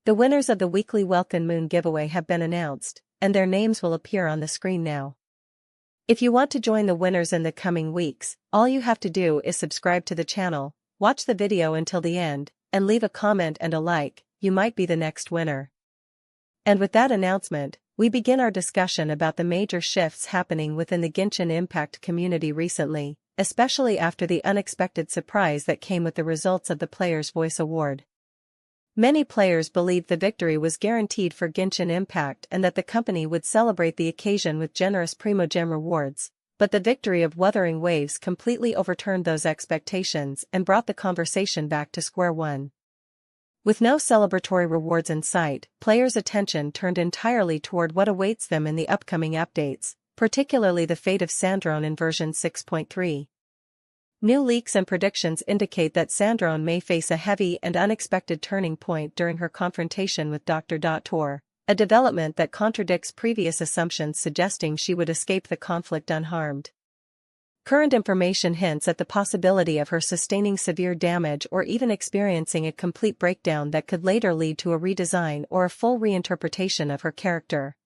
The winners of the weekly Welkin Moon giveaway have been announced, and their names will appear on the screen now. If you want to join the winners in the coming weeks, all you have to do is subscribe to the channel, watch the video until the end, and leave a comment and a like. You might be the next winner. And with that announcement, we begin our discussion about the major shifts happening within the Genshin Impact community recently, especially after the unexpected surprise that came with the results of the Player's Voice Award. Many players believed the victory was guaranteed for Genshin Impact and that the company would celebrate the occasion with generous Primogem rewards, but the victory of Wuthering Waves completely overturned those expectations and brought the conversation back to square one. With no celebratory rewards in sight, players' attention turned entirely toward what awaits them in the upcoming updates, particularly the fate of Sandrone in version 6.3. New leaks and predictions indicate that Sandrone may face a heavy and unexpected turning point during her confrontation with Doctor Dottore, a development that contradicts previous assumptions suggesting she would escape the conflict unharmed. Current information hints at the possibility of her sustaining severe damage or even experiencing a complete breakdown that could later lead to a redesign or a full reinterpretation of her character.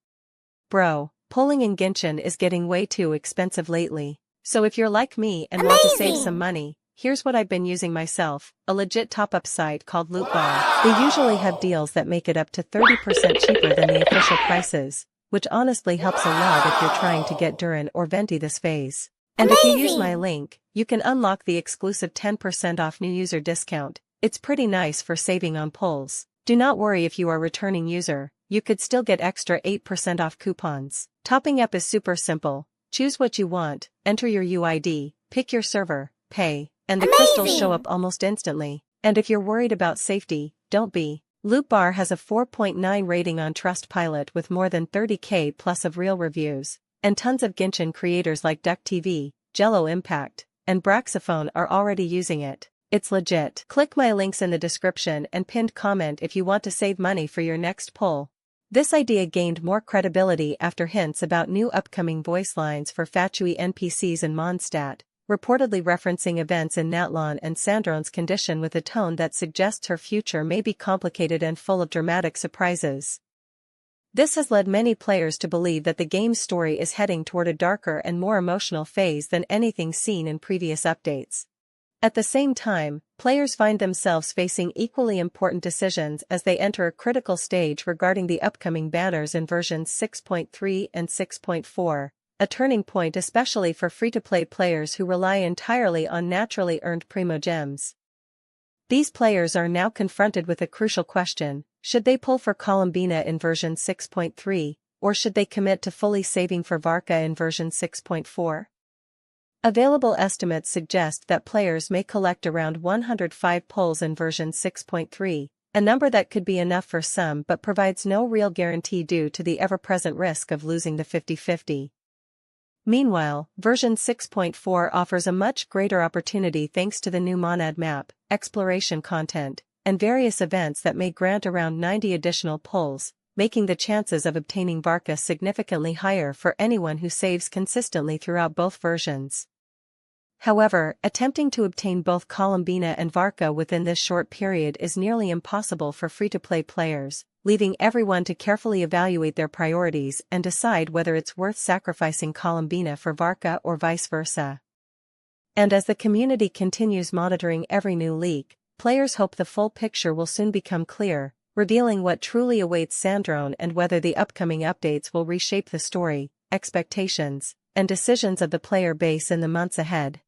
Bro, pulling in Genshin is getting way too expensive lately, so if you're like me and want to save some money, here's what I've been using myself, a legit top-up site called Lootbar. They usually have deals that make it up to 30% cheaper than the official prices, which honestly helps a lot if you're trying to get Durin or Venti this phase. And if you use my link, you can unlock the exclusive 10% off new user discount. It's pretty nice for saving on pulls. Do not worry if you are a returning user, you could still get extra 8% off coupons. Topping up is super simple. Choose what you want, enter your UID, pick your server, pay, and the crystals show up almost instantly. And if you're worried about safety, don't be. Lootbar has a 4.9 rating on Trustpilot with more than 30k plus of real reviews. And tons of Genshin creators like DuckTV, Jello Impact, and Braxophone are already using it. It's legit. Click my links in the description and pinned comment if you want to save money for your next pull. This idea gained more credibility after hints about new upcoming voice lines for Fatui NPCs in Mondstadt, reportedly referencing events in Natlan and Sandrone's condition with a tone that suggests her future may be complicated and full of dramatic surprises. This has led many players to believe that the game's story is heading toward a darker and more emotional phase than anything seen in previous updates. At the same time, players find themselves facing equally important decisions as they enter a critical stage regarding the upcoming banners in versions 6.3 and 6.4, a turning point especially for free-to-play players who rely entirely on naturally earned Primogems. These players are now confronted with a crucial question. Should they pull for Columbina in version 6.3, or should they commit to fully saving for Varka in version 6.4? Available estimates suggest that players may collect around 105 pulls in version 6.3, a number that could be enough for some but provides no real guarantee due to the ever-present risk of losing the 50-50. Meanwhile, version 6.4 offers a much greater opportunity thanks to the new Monad map, exploration content, and various events that may grant around 90 additional pulls, making the chances of obtaining Varka significantly higher for anyone who saves consistently throughout both versions. However, attempting to obtain both Columbina and Varka within this short period is nearly impossible for free-to-play players, leaving everyone to carefully evaluate their priorities and decide whether it's worth sacrificing Columbina for Varka or vice versa. And as the community continues monitoring every new leak, players hope the full picture will soon become clear, revealing what truly awaits Sandrone and whether the upcoming updates will reshape the story, expectations, and decisions of the player base in the months ahead.